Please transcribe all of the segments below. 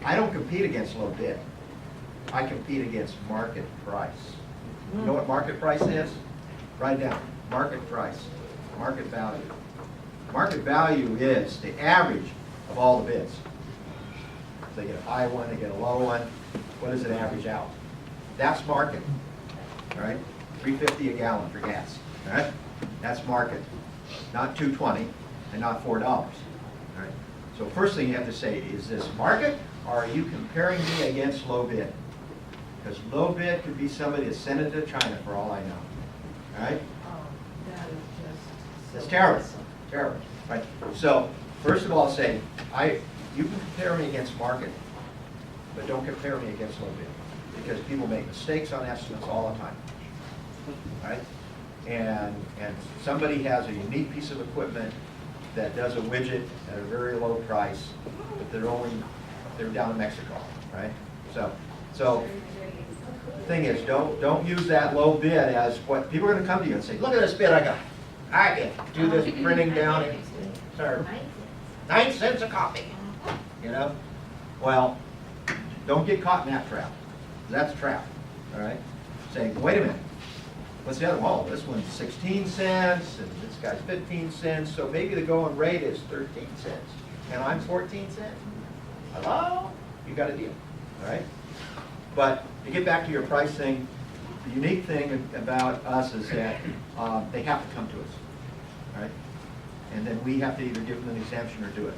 I don't compete against low bid. I compete against market price. You know what market price is? Write it down. Market price. Market value. Market value is the average of all the bids. So they get a high one, they get a low one. What does it average out? That's market. All right? $3.50 a gallon for gas. All right? That's market. Not $2.20 and not $4. All right? So first thing you have to say, is this market, or are you comparing me against low bid? Because low bid could be somebody that sent it to China for all I know. All right? Oh, that is just. It's terrible. Terrible. Right? So first of all, say, you can compare me against market, but don't compare me against low bid. Because people make mistakes on estimates all the time. Right? And somebody has a unique piece of equipment that does a widget at a very low price, but they're down in Mexico, right? So the thing is, don't use that low bid as what people are going to come to you and say, look at this bid I got. I can do this printing down in, sorry, 9 cents a copy. You know? Well, don't get caught in that trap. That's a trap. All right? Saying, wait a minute. What's the other one? Oh, this one's 16 cents, and this guy's 15 cents, so maybe the going rate is 13 cents, and I'm 14 cents. Hello? You got a deal, all right? But to get back to your price thing, the unique thing about us is that they have to come to us, all right? And then we have to either give them an exemption or do it.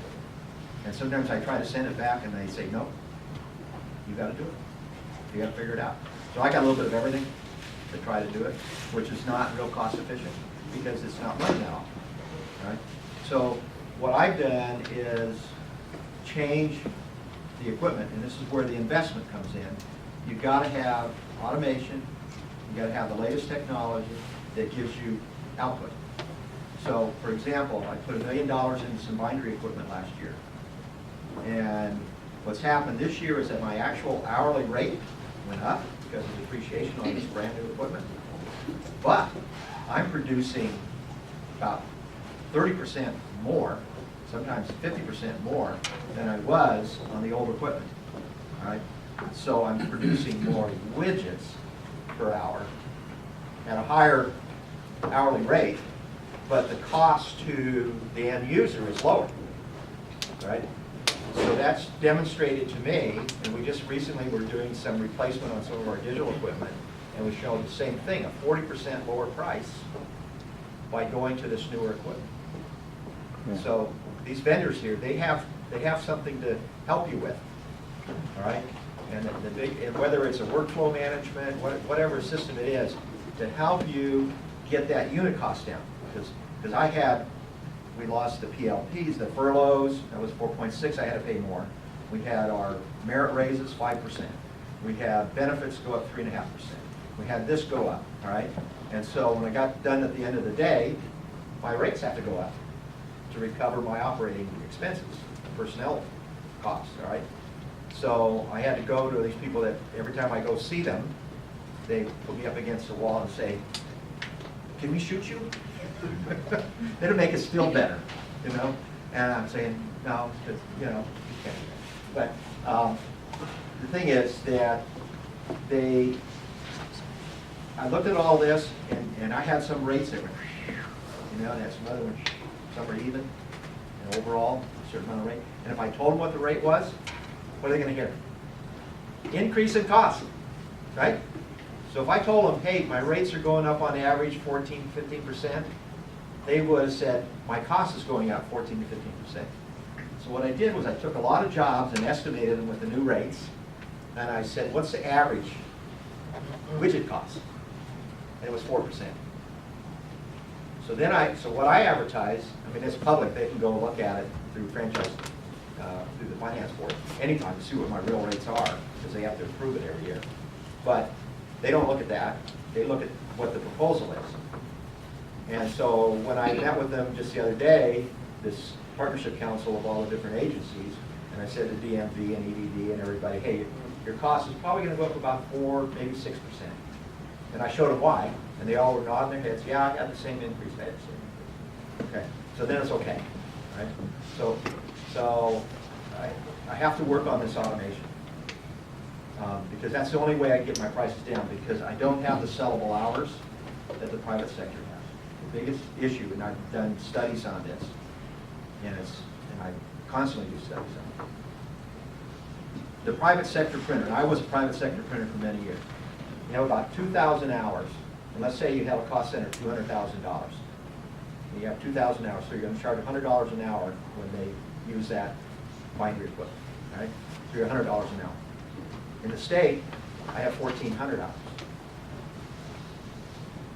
And sometimes I try to send it back, and they say, no, you got to do it. You got to figure it out. So I got a little bit of everything to try to do it, which is not real cost efficient because it's not running that often. Right? So what I've done is change the equipment, and this is where the investment comes in. You've got to have automation, you've got to have the latest technology that gives you output. So for example, I put $1 million into some bindery equipment last year. And what's happened this year is that my actual hourly rate went up because of depreciation on this brand new equipment. But I'm producing about 30% more, sometimes 50% more than I was on the old equipment. All right? So I'm producing more widgets per hour at a higher hourly rate, but the cost to the end user is lower. Right? So that's demonstrated to me, and we just recently were doing some replacement on some of our digital equipment, and we showed the same thing, a 40% lower price by going to this newer equipment. Yeah. So these vendors here, they have something to help you with, all right? And and whether it's a workflow management, whatever system it is, to help you get that unit cost down. Because we lost the PLPs, the furloughs, that was 4.6, I had to pay more. We had our merit raises, 5%. We had benefits go up 3.5%. We had this go up, all right? And so when I got done at the end of the day, my rates have to go up to recover my operating expenses, personnel costs, all right? So I had to go to these people that every time I go see them, they put me up against the wall and say, can we shoot you? It'll make us feel better, you know? And I'm saying, no, because, you know, you can't. But the thing is that I looked at all this, and I had some rates that were, you know, and had some other ones, some were even, and overall, a certain amount of rate. And if I told them what the rate was, what are they going to hear? Increase in cost, right? So if I told them, hey, my rates are going up on average 14, 15%, they would have said, my cost is going up 14 to 15%. So what I did was I took a lot of jobs and estimated them with the new rates, and I said, what's the average widget cost? And it was 4%. So what I advertise, I mean, it's public, they can go look at it through franchise, through the finance board, anytime to see what my real rates are, because they have to approve it every year. But they don't look at that, they look at what the proposal is. And so when I met with them just the other day, this partnership council of all the different agencies, and I said to DMV and EDD and everybody, hey, your cost is probably going to go up about 4, maybe 6%. And I showed them why, and they all were nodding their heads, yeah, I had the same increase, I had the same increase. Okay, so then it's okay, right? So I have to work on this automation. Because that's the only way I get my prices down, because I don't have the sellable hours that the private sector has. The biggest issue, and I've done studies on this, and I constantly do studies on it. The private sector printer, and I was a private sector printer for many years, you have about 2,000 hours, and let's say you have a cost center of $200,000. You have 2,000 hours, so you're going to charge $100 an hour when they use that bindery equipment, right? So you're $100 an hour. In the state, I have 1,400 hours.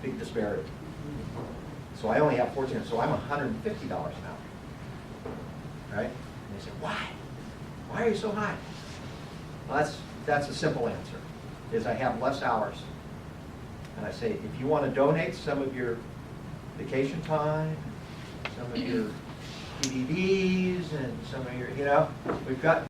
Big disparity. So I only have 1,400, so I'm $150 an hour, right? And they say, why? Why are you so high? Well, that's a simple answer, is I have less hours. And I say, if you want to donate some of your vacation time, some of your PDDs, and some of your, we've got